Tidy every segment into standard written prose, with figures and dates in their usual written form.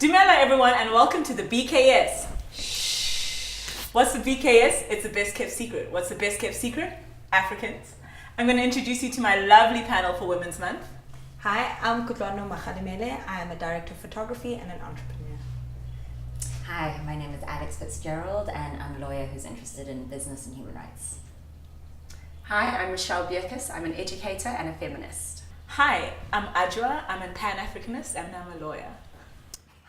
Dumela everyone and welcome to the BKS. What's the BKS? It's the best kept secret. What's the best kept secret? Africans. I'm going to introduce you to my lovely panel for Women's Month. Hi, I'm Kutlwano Makhalimele. I am a director of photography and an entrepreneur. Hi, my name is Alex Fitzgerald and I'm a lawyer who's interested in business and human rights. Hi, I'm Michelle Bierkes. I'm an educator and a feminist. Hi, I'm Adjoa. I'm a Pan-Africanist and I'm a lawyer.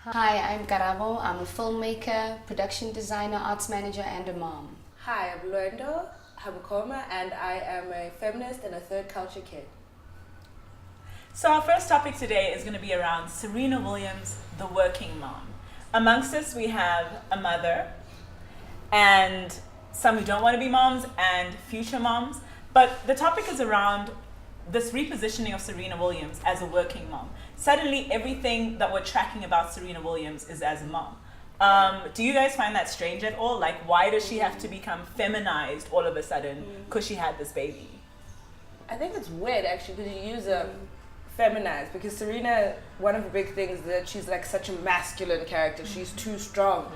Hi, I'm Karabo. I'm a filmmaker, production designer, arts manager, and a mom. Hi, I'm Luendo Habukoma, and I am a feminist and a third culture kid. So our first topic today is going to be around Serena Williams, the working mom. Amongst us, we have a mother and some who don't want to be moms and future moms. But the topic is around this repositioning of Serena Williams as a working mom. Suddenly, everything that we're tracking about Serena Williams is as a mom. Do you guys find that strange at all? Like, why does she have to become feminized all of a sudden because she had this baby? I think it's weird actually because you use feminized, because Serena, one of the big things is that she's like such a masculine character. She's too strong.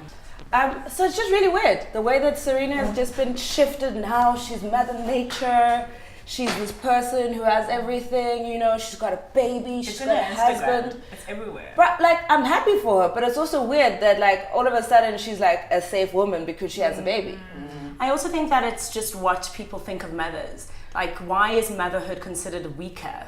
So it's just really weird the way that Serena has just been shifted now. She's Mother Nature. She's this person who has everything, you know, she's got a baby, she's got a husband. It's everywhere. But like, I'm happy for her, but it's also weird that like all of a sudden she's like a safe woman because she has a baby. I also think that it's just what people think of mothers. Like, why is motherhood considered weaker?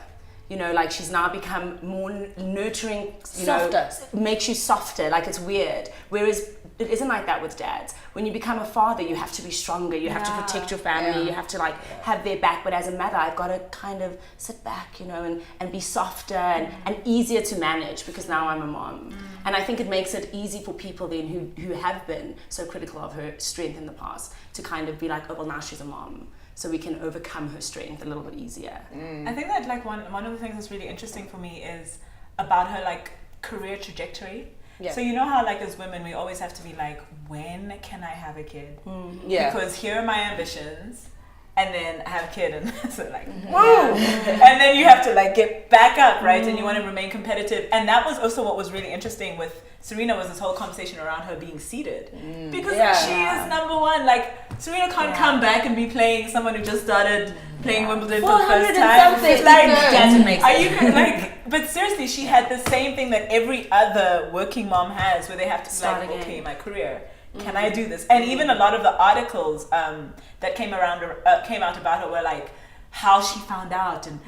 You know, like she's now become more nurturing, Softer. Makes you softer, like it's weird. Whereas it isn't like that with dads. When you become a father, you have to be stronger, you have to protect your family, you have to like have their back. But as a mother, I've got to kind of sit back, and be softer and easier to manage because now I'm a mom. And I think it makes it easy for people then who have been so critical of her strength in the past to kind of be like, oh, well, now she's a mom. So we can overcome her strength a little bit easier. I think that like one of the things that's really interesting for me is about her like career trajectory. Yeah. So you know how like as women we always have to be like, when can I have a kid? Yeah. Because here are my ambitions, and then I have a kid, and so like woo, and then you have to like get back up, right? And you want to remain competitive. And that was also what was really interesting with Serena, was this whole conversation around her being seated, because she is number one. Like Serena can't come back and be playing someone who just started playing Wimbledon for the first time. It's like, doesn't make are sense. you like? But seriously, she had the same thing that every other working mom has, where they have to be Start like, again. okay, my career. Can I do this? And even a lot of the articles that came out about her were like how she found out and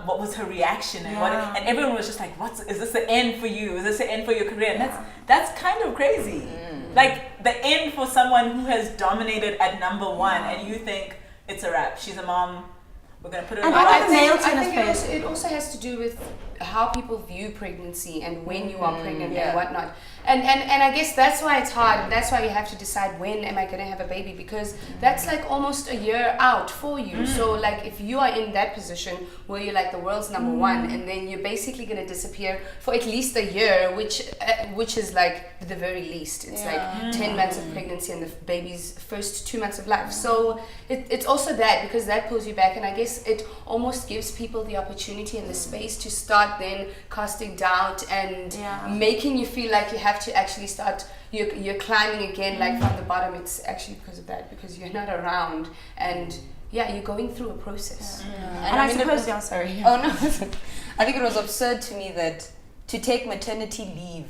what was her reaction and and everyone was just like, is this the end for you? Is this the end for your career? And that's kind of crazy. Like the end for someone who has dominated at number one, and you think it's a wrap. She's a mom. We're gonna put her in the I box. think it also has to do with how people view pregnancy and when you are pregnant and whatnot. And I guess that's why it's hard, and that's why you have to decide, when am I going to have a baby, because that's like almost a year out for you. So like if you are in that position where you're like the world's number one, and then you're basically going to disappear for at least a year, which is like the very least. It's like 10 months of pregnancy and the baby's first 2 months of life. So it's also that, because that pulls you back, and I guess it almost gives people the opportunity and the space to start then casting doubt and making you feel like you have to actually start, you're climbing again, like from the bottom. It's actually because of that, because you're not around, and you're going through a process. And I suppose, Oh no, I think it was absurd to me that to take maternity leave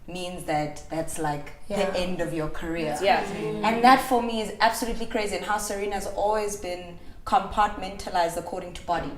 means that that's like the end of your career. And that for me is absolutely crazy, and how Serena's always been compartmentalized according to body.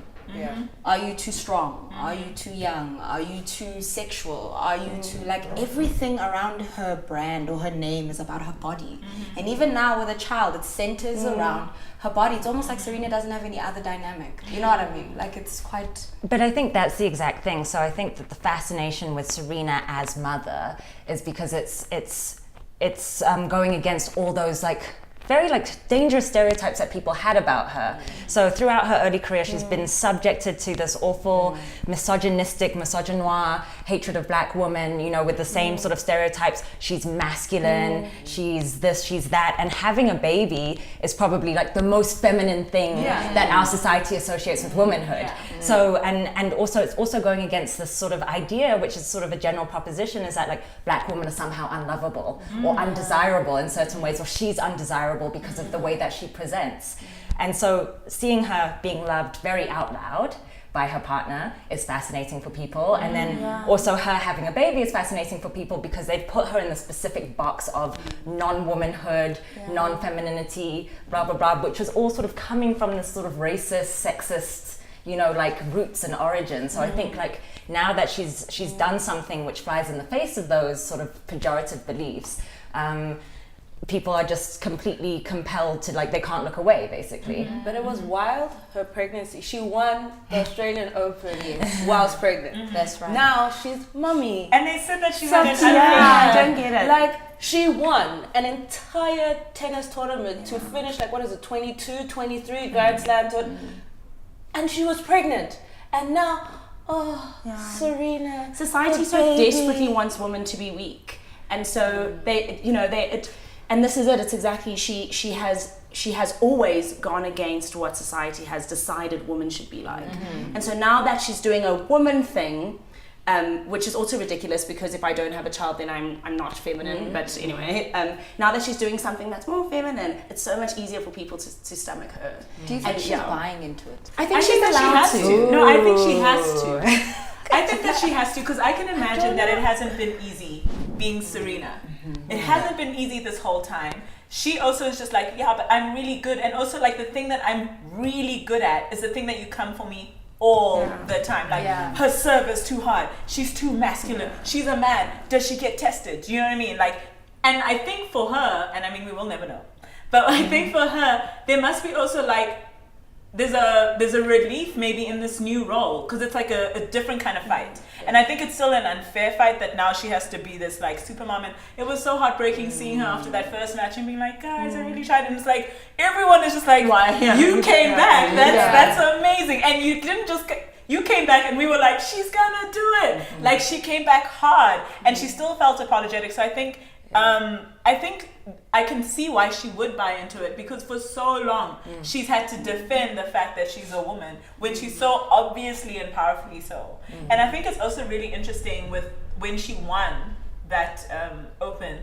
Are you too strong? Are you too young? Are you too sexual? Are you too, like, everything around her brand or her name is about her body. And even now with a child, it centers around her body. It's almost like Serena doesn't have any other dynamic. You know what I mean? Like, it's quite... But I think that's the exact thing. So I think that the fascination with Serena as mother is because it's going against all those like very like dangerous stereotypes that people had about her. So throughout her early career, she's been subjected to this awful misogynoir hatred of black women, you know, with the same sort of stereotypes. She's masculine, she's this, she's that, and having a baby is probably like the most feminine thing that our society associates with womanhood. So, and also it's also going against this sort of idea, which is sort of a general proposition, is that like black women are somehow unlovable or undesirable in certain ways, or she's undesirable because of the way that she presents. And so seeing her being loved very out loud by her partner is fascinating for people, and then also her having a baby is fascinating for people because they've put her in the specific box of non-womanhood, non-femininity, blah blah blah, which is all sort of coming from this sort of racist, sexist, you know, like roots and origins. So I think like now that she's done something which flies in the face of those sort of pejorative beliefs, people are just completely compelled to, like, they can't look away, basically. But it was wild, her pregnancy. She won the Australian Open whilst pregnant. That's right. Now she's mummy. And they said that she had an I don't get it. Like, she won an entire tennis tournament to finish, like, what is it, 22, 23 Grand Slam tournament. And she was pregnant. And now, Serena. Society so desperately wants women to be weak, and so and this is it. It's exactly she has always gone against what society has decided women should be like, and so now that she's doing a woman thing, which is also ridiculous because if I don't have a child, then I'm not feminine. But anyway, now that she's doing something that's more feminine, it's so much easier for people to stomach her. Do you think she's buying into it? I think I she's think that she allowed has to. No, I think she has to. I think that she has to, because I can imagine that it hasn't been easy being Serena. It hasn't been easy this whole time. She also is just like, yeah, but I'm really good. And also, like, the thing that I'm really good at is the thing that you come for me all the time. Like, her serve is too hard. She's too masculine. She's a man. Does she get tested? Do you know what I mean? Like, and I think for her, and I mean, we will never know, but I think for her, there must be also like, there's a relief maybe in this new role, because it's like a different kind of fight. And I think it's still an unfair fight that now she has to be this like super mom. And it was so heartbreaking seeing her after that first match and being like, guys, I really tried. And it's like, everyone is just like, you came back. That's amazing. And you didn't just, you came back and we were like, she's gonna do it. Like, she came back hard and she still felt apologetic. So I think I can see why she would buy into it, because for so long she's had to defend the fact that she's a woman when she's so obviously and powerfully so. And I think it's also really interesting with when she won that Open,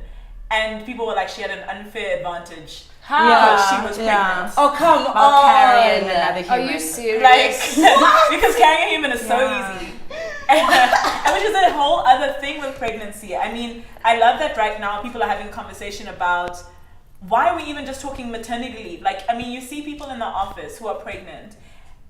and people were like, she had an unfair advantage because she was pregnant. Oh, come on. Carrying another human. Are you serious? Like, because carrying a human is so easy. And which is a whole other thing with pregnancy. I mean, I love that right now people are having a conversation about why are we even just talking maternity leave? Like, I mean, you see people in the office who are pregnant,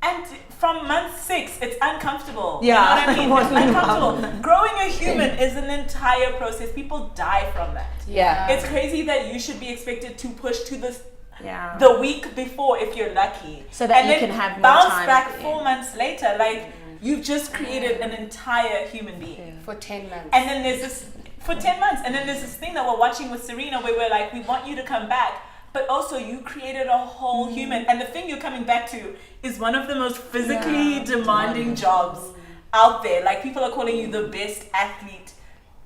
and from month 6, it's uncomfortable. Yeah. You know what I mean? It's uncomfortable. Growing a human is an entire process. People die from that. Yeah. It's crazy that you should be expected to push to the week before if you're lucky. So that and you then can have more bounce time back with 4 months later. Like, you've just created an entire human being. For 10 months. And then there's this, for 10 months, and then there's this thing that we're watching with Serena where we're like, we want you to come back, but also you created a whole human. And the thing you're coming back to is one of the most physically demanding jobs out there. Like, people are calling you the best athlete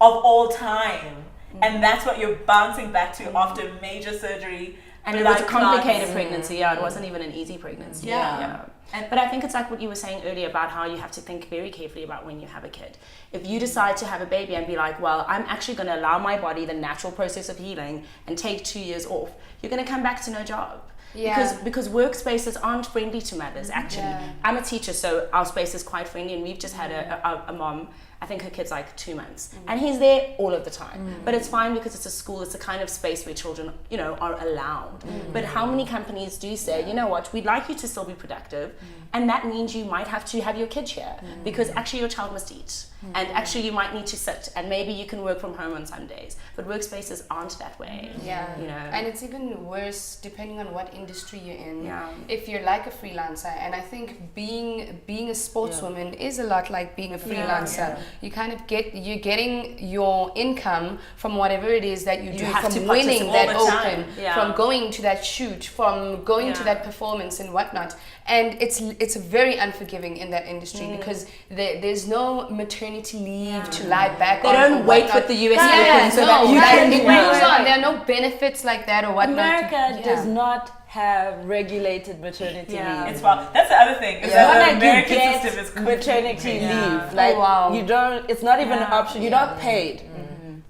of all time. And that's what you're bouncing back to after major surgery. And it was a complicated pregnancy. It wasn't even an easy pregnancy. But I think it's like what you were saying earlier about how you have to think very carefully about when you have a kid. If you decide to have a baby and be like, well, I'm actually going to allow my body the natural process of healing and take 2 years off, you're going to come back to no job. Because workspaces aren't friendly to mothers, actually. I'm a teacher, so our space is quite friendly, and we've just had a mom, I think her kid's like 2 months, and he's there all of the time. But it's fine because it's a school, it's a kind of space where children, you know, are allowed. But how many companies do say, you know what, we'd like you to still be productive, and that means you might have to have your kid here because actually your child must eat. And actually you might need to sit, and maybe you can work from home on some days, but workspaces aren't that way. You know. And it's even worse depending on what industry you're in. If you're like a freelancer, and I think being a sportswoman is a lot like being a freelancer. You kind of you're getting your income from whatever it is that you do, have to from winning that all the time. open, Yeah. from going to that shoot, from going to that performance and whatnot. And it's very unforgiving in that industry because there's no maternity leave to lie back They on. don't or wait whatnot. with the US Yeah, Open so no, that you like, can it moves on. There are no benefits like that or whatnot. America does not have regulated maternity leave. It's well. That's the other thing. Is It's that not the like American you get system is maternity Yeah. leave. Like wow. you don't. It's not even an option. You're not paid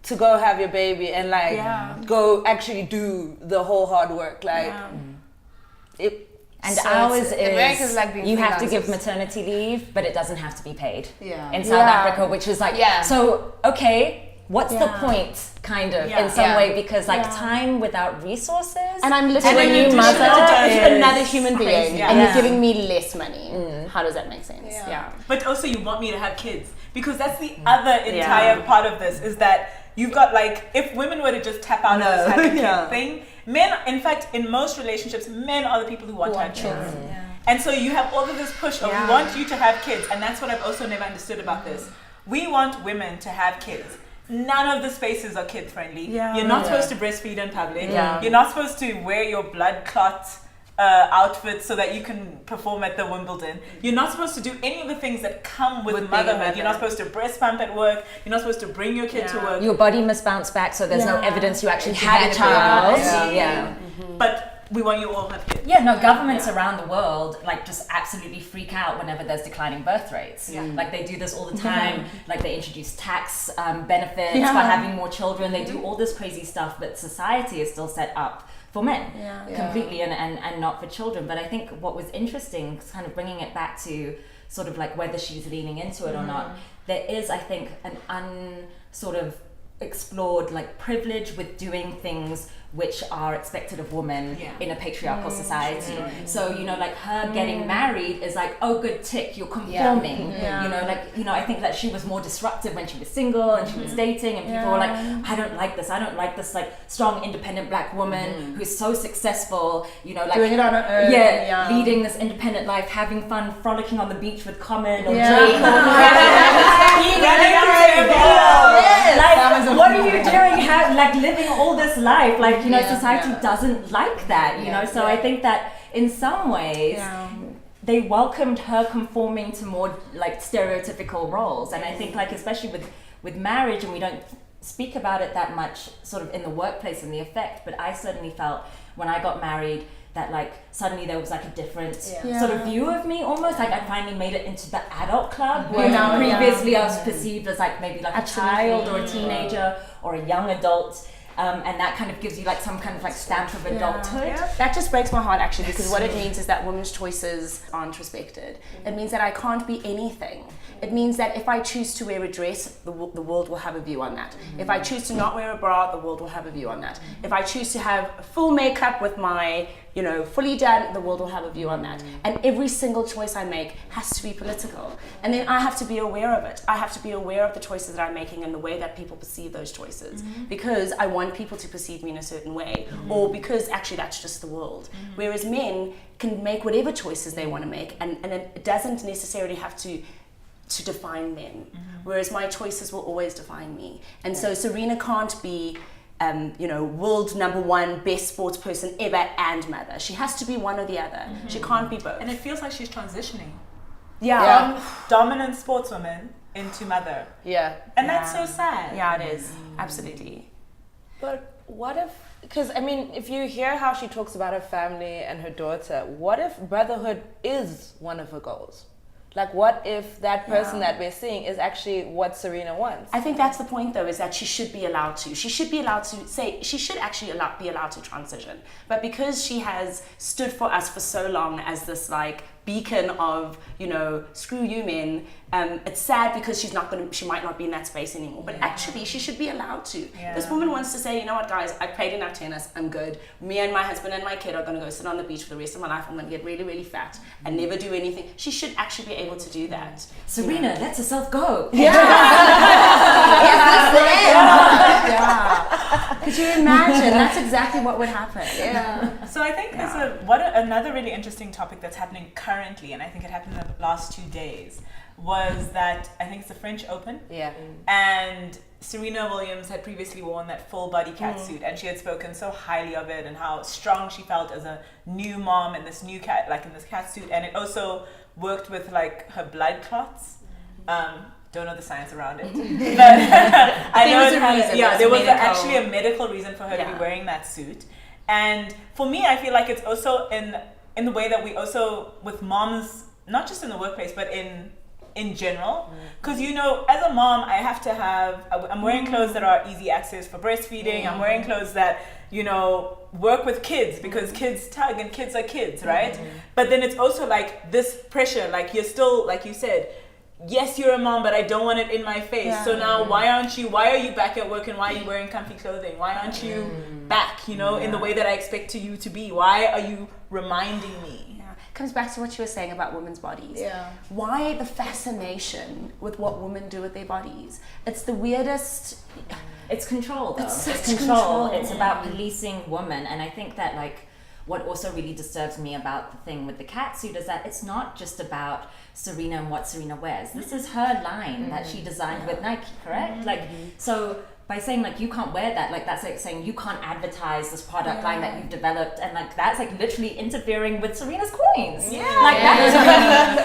to go have your baby and like go actually do the whole hard work. Like it. And So ours America's is like being you have to give freelancers. maternity leave, but it doesn't have to be paid. Yeah. In South Africa, which is like, Yeah. so, okay, what's the point, kind of, in some Yeah. way? Because like time without resources. And I'm and literally a new additional mother to is another human being, Yeah. and Yeah. you're giving me less money. How does that make sense? Yeah. But also, you want me to have kids because that's the other entire part of this is that you've got like if women were to just tap out of this have a kid thing, men. In fact, in most relationships, men are the people who want to have kids. And so you have all of this push of we want you to have kids, and that's what I've also never understood about this. We want women to have kids. None of the spaces are kid friendly. You're not supposed to breastfeed in public. You're not supposed to wear your blood clot outfit so that you can perform at the Wimbledon. You're not supposed to do any of the things that come with motherhood. You're not supposed to breast pump at work. You're not supposed to bring your kid to work. your body must bounce back, so there's no evidence you actually had a child. But we want you all to have kids. Yeah, no, governments around the world like just absolutely freak out whenever there's declining birth rates. Like they do this all the time. Like they introduce tax benefits for having more children. They do all this crazy stuff, but society is still set up for men completely and not for children. But I think what was interesting, kind of bringing it back to sort of like whether she's leaning into it or not, there is, I think, an sort of explored like privilege with doing things which are expected of women in a patriarchal society. So, you know, like her getting married is like, oh, good tick, you're conforming. You know, like, you know, I think that she was more disruptive when she was single and she was dating, and people were like, I don't like this like strong, independent black woman who's so successful, you know, like Doing it on her own. leading this independent life, having fun, frolicking on the beach with Common or Drake. Like, what are you doing? Like living all this life, like, you know, society doesn't like that, you know. So I think that in some ways they welcomed her conforming to more like stereotypical roles, and I think like especially with marriage, and we don't speak about it that much sort of in the workplace and the effect, but I certainly felt when I got married that like suddenly there was like a different sort of view of me, almost like I finally made it into the adult club where previously I was perceived as like maybe like a child or a teenager or a young adult. And that kind of gives you like some kind of like stamp of adulthood. That just breaks my heart actually, because what it means is that women's choices aren't respected. It means that I can't be anything. It means that if I choose to wear a dress, the world will have a view on that. If I choose to not wear a bra, the world will have a view on that. If I choose to have full makeup with my, you know, fully done, the world will have a view on that. And every single choice I make has to be political. And then I have to be aware of it. I have to be aware of the choices that I'm making and the way that people perceive those choices. Because I want people to perceive me in a certain way, or because actually that's just the world. Whereas men can make whatever choices they want to make, and it doesn't necessarily have to define them. Whereas my choices will always define me. And so Serena can't be you know, world #1 best sports person ever and mother. She has to be one or the other. She can't be both. And it feels like she's transitioning Yeah. from dominant sportswoman into mother. And that's so sad. Yeah, it is. Absolutely. But what if, because I mean, if you hear how she talks about her family and her daughter, what if brotherhood is one of her goals? Like, what if that person that we're seeing is actually what Serena wants? I think that's the point, though, is that she should be allowed to. She should be allowed to say, she should actually be allowed to transition. But because she has stood for us for so long as this, like, beacon of, you know, screw you men, it's sad because she might not be in that space anymore. But actually, she should be allowed to. This woman wants to say, you know what, guys, I played enough tennis, I'm good. Me and my husband and my kid are going to go sit on the beach for the rest of my life. I'm going to get really, really fat and never do anything. She should actually be able to do that. Serena, let herself go. Could you imagine? that's exactly what would happen. Yeah. So I think there's another really interesting topic that's happening currently, and I think it happened in the last 2 days, was that I think it's the French Open. Yeah. And Serena Williams had previously worn that full body catsuit, and she had spoken so highly of it and how strong she felt as a new mom in this new in this catsuit, and it also worked with like her blood clots. Don't know the science around it, but I know there was actually a medical reason for her to be wearing that suit. And for me, I feel like it's also in the way that we also, with moms, not just in the workplace, but in general, because as a mom, I have to I'm wearing clothes that are easy access for breastfeeding. I'm wearing clothes that work with kids, because kids tug and kids are kids, right? But then it's also like this pressure, like you're still, like you said, yes, you're a mom, but I don't want it in my face. So now why are you back at work, and why are you wearing comfy clothing? Why aren't you back, in the way that I expect you to be? Why are you reminding me? Comes back to what you were saying about women's bodies. Yeah. Why the fascination with what women do with their bodies? It's the weirdest. It's control, though. It's control. It's about policing women, and I think that what also really disturbs me about the thing with the catsuit is that it's not just about Serena and what Serena wears. This is her line that she designed with Nike, correct? So by saying you can't wear that, that's like saying you can't advertise this product line that you've developed, and that's literally interfering with Serena's coins. That's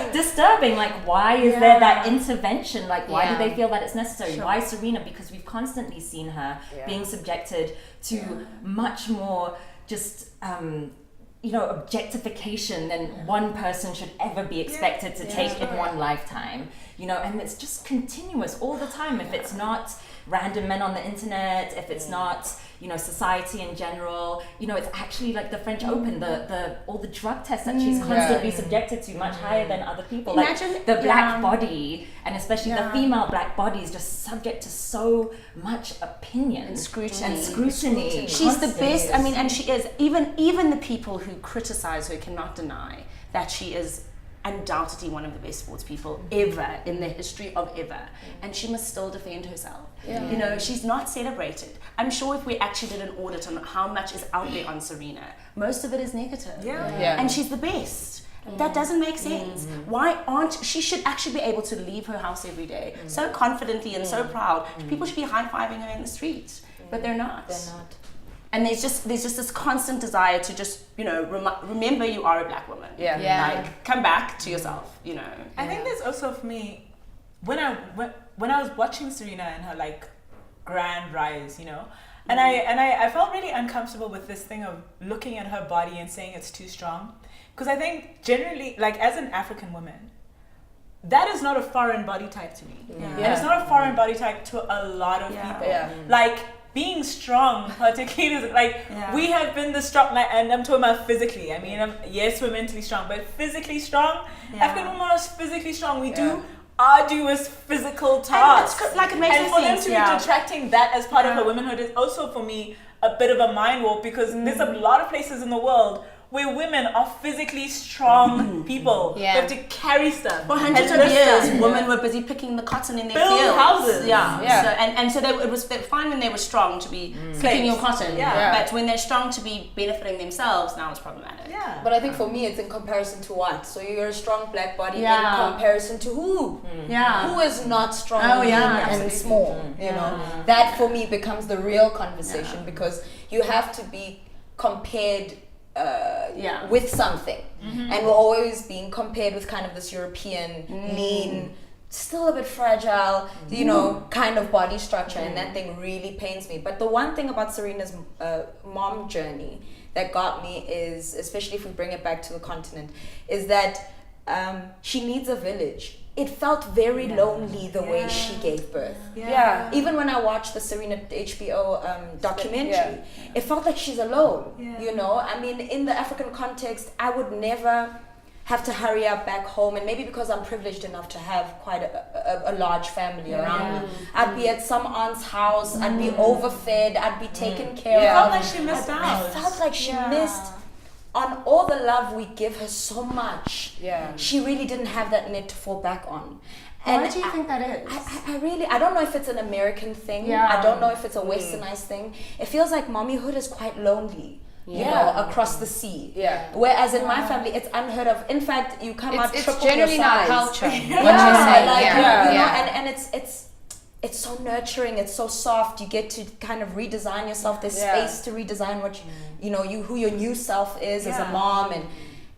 really disturbing. Why is there that intervention? Why do they feel that it's necessary? Why Serena? Because we've constantly seen her being subjected to much more just objectification than one person should ever be expected to take in one lifetime. And it's just continuous all the time. If it's not random men on the internet, if it's not society in general, it's actually like the French Open, all the drug tests that she's constantly subjected to, much higher than other people. Imagine the black body, and especially the female black body, is just subject to so much opinion and scrutiny. She's the best. I mean, and she is. Even the people who criticize her cannot deny that she is undoubtedly one of the best sports people ever in the history of ever, and she must still defend herself. She's not celebrated. I'm sure if we actually did an audit on how much is out there on Serena, most of it is negative. And she's the best. That doesn't make sense. Why she should actually be able to leave her house every day so confidently and so proud. People should be high-fiving her in the street, but they're not. And there's just this constant desire to just remember you are a black woman. Come back to yourself. I think there's also, for me, when I was watching Serena and her grand rise, and I felt really uncomfortable with this thing of looking at her body and saying it's too strong, because I think generally, as an African woman, that is not a foreign body type to me. And it's not a foreign body type to a lot of people. Being strong, particularly, we have been the strong, and I'm talking about physically. I mean, yes, we're mentally strong, but physically strong, African women are physically strong. We do arduous physical tasks. It makes sense. And for them to be detracting that as part of her womanhood is also, for me, a bit of a mind warp, because there's a lot of places in the world where women are physically strong people who have to carry stuff. For hundreds of years, women were busy picking the cotton in their fields. Build houses. So it was fine when they were strong to be picking your cotton. But when they're strong to be benefiting themselves, now it's problematic. But I think for me, it's in comparison to what? So you're a strong black body in comparison to who? Who is not strong and small? That for me becomes the real conversation, because you have to be compared with something, and we're always being compared with kind of this European lean, still a bit fragile, kind of body structure, and that thing really pains me. But the one thing about Serena's mom journey that got me is, especially if we bring it back to the continent, is that she needs a village. It felt very lonely the way she gave birth. Even when I watched the Serena HBO documentary, it felt like she's alone. I mean, in the African context, I would never have to hurry up back home, and maybe because I'm privileged enough to have quite a large family around me, I'd be at some aunt's house, I'd be overfed, I'd be taken care of. It felt like she missed out. I felt like she missed on all the love we give her so much. She really didn't have that net to fall back on. Why do you think that is? I don't know if it's an American thing. Yeah. I don't know if it's a westernized thing. It feels like mommyhood is quite lonely. You know, across the sea. Yeah. Whereas in my family, it's unheard of. In fact, you come out triple It's generally your size. not culture. What you say, like, you know, Yeah. and it's so nurturing. It's so soft. You get to kind of redesign yourself. There's space to redesign what you know, who your new self is as a mom, and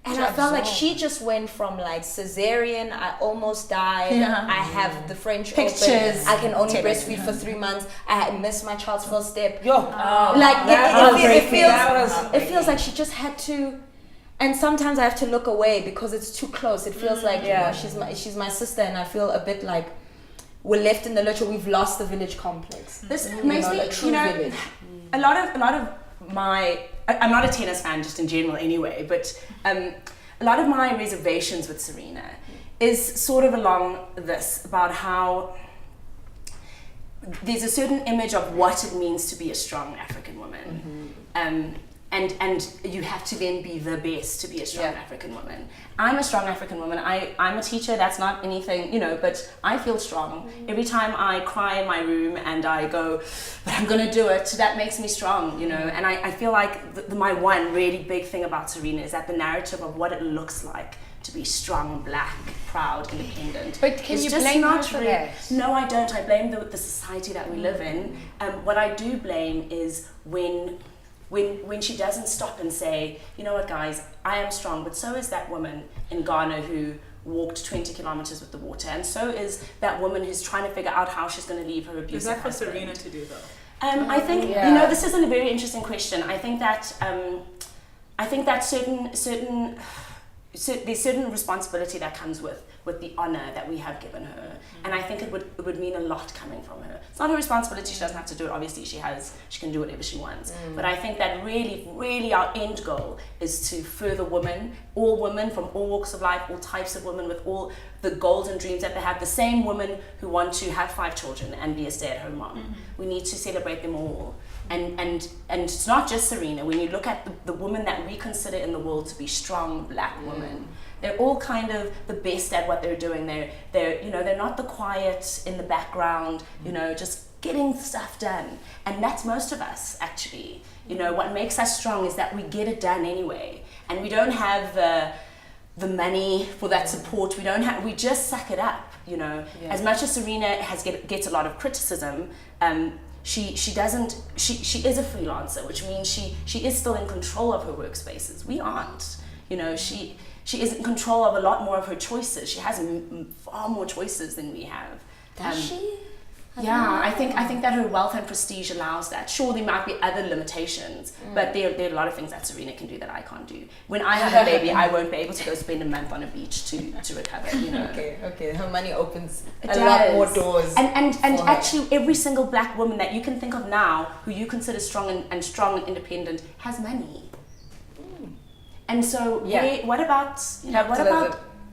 I felt like she just went from like cesarean, I almost died, I have the French Pictures. open, I can only breastfeed for 3 months, I missed my child's first step. Like It feels like she just had to, and sometimes I have to look away because it's too close. It feels like you know, she's my sister, and I feel a bit like we're left in the lurch, or we've lost the village complex. This makes me, a true village. a lot of my, I'm not a tennis fan just in general anyway, but a lot of my reservations with Serena is sort of along this, about how there's a certain image of what it means to be a strong African woman. And you have to then be the best to be a strong African woman. I'm a strong African woman. I'm a teacher, that's not anything, you know, but I feel strong. Every time I cry in my room and I go, but I'm gonna do it, that makes me strong, you know. And I feel like my one really big thing about Serena is that the narrative of what it looks like to be strong, black, proud, independent. But can you just blame not her for really, that? No, I don't. I blame the society that we live in. What I do blame is when she doesn't stop and say, you know what, guys, I am strong, but so is that woman in Ghana who walked 20 kilometers with the water, and so is that woman who's trying to figure out how she's going to leave her abusive Is that for husband. Serena to do though? I think you know, this is a very interesting question. I think that there's certain responsibility that comes with the honor that we have given her, and I think it would mean a lot coming from her. It's not her responsibility, she doesn't have to do it, obviously she can do whatever she wants, but I think that really our end goal is to further women, all women from all walks of life, all types of women, with all the goals and dreams that they have, the same women who want to have 5 children and be a stay-at-home mom. We need to celebrate them all. And it's not just Serena. When you look at the women that we consider in the world to be strong black women, they're all kind of the best at what they're doing. They're you know, they're not the quiet in the background, you know, just getting stuff done. And that's most of us, actually. You know, what makes us strong is that we get it done anyway, and we don't have the money for that support. We just suck it up, you know. As much as Serena gets a lot of criticism, she is a freelancer, which means she is still in control of her workspaces. We aren't, you know. She is in control of a lot more of her choices. She has far more choices than we have. Does she? I think that her wealth and prestige allows that. Sure, there might be other limitations, but there are a lot of things that Serena can do that I can't do. When I have a baby, I won't be able to go spend a month on a beach to recover, you know. Okay. Her money opens It lot does. more doors. And for her. actually, every single black woman that you can think of now, who you consider strong and strong and independent, has money. And so, what about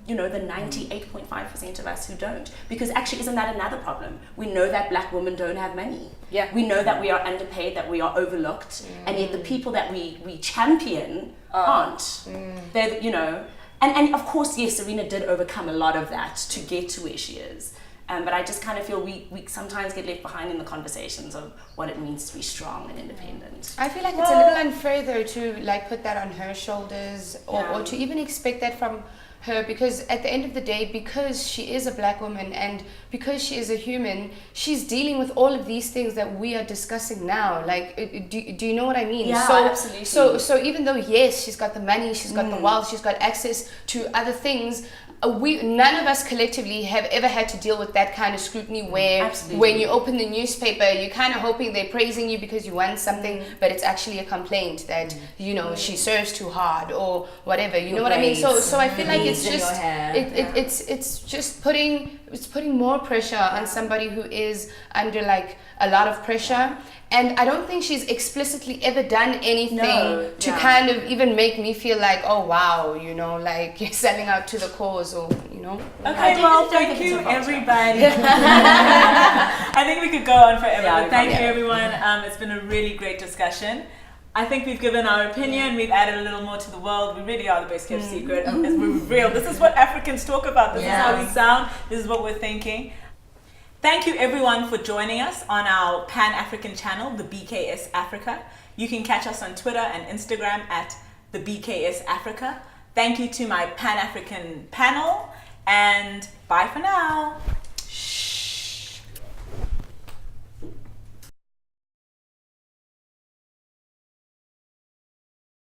you know, the 98.5% of us who don't? Because actually, isn't that another problem? We know that black women don't have money. We know that we are underpaid, that we are overlooked, and yet the people that we champion aren't. They're, you know, and of course, yes, Serena did overcome a lot of that to get to where she is. But I just kind of feel we sometimes get left behind in the conversations of what it means to be strong and independent. I feel like it's a little unfair though to like put that on her shoulders, or to even expect that from her, because at the end of the day, because she is a black woman and because she is a human, she's dealing with all of these things that we are discussing now. Like, do you know what I mean? Yeah, so, absolutely. So even though yes, she's got the money, she's got the wealth, she's got access to other things, none of us collectively have ever had to deal with that kind of scrutiny where when you open the newspaper, you're kind of hoping they're praising you because you want something, but it's actually a complaint that, you know, she serves too hard or whatever. You know what I mean? So I feel like it's just it's just putting more pressure on somebody who is under like a lot of pressure. And I don't think she's explicitly ever done anything to kind of even make me feel like, oh wow, you know, like you're selling out to the cause, or you know. Okay, well, thank you everybody. I think we could go on forever, but thank you everyone. It's been a really great discussion. I think we've given our opinion. We've added a little more to the world. We really are the best kept secret. As we're real. This is what Africans talk about. This is how we sound. This is what we're thinking. Thank you everyone for joining us on our Pan-African channel, the BKS Africa. You can catch us on Twitter and Instagram at the BKS Africa. Thank you to my Pan-African panel, and bye for now.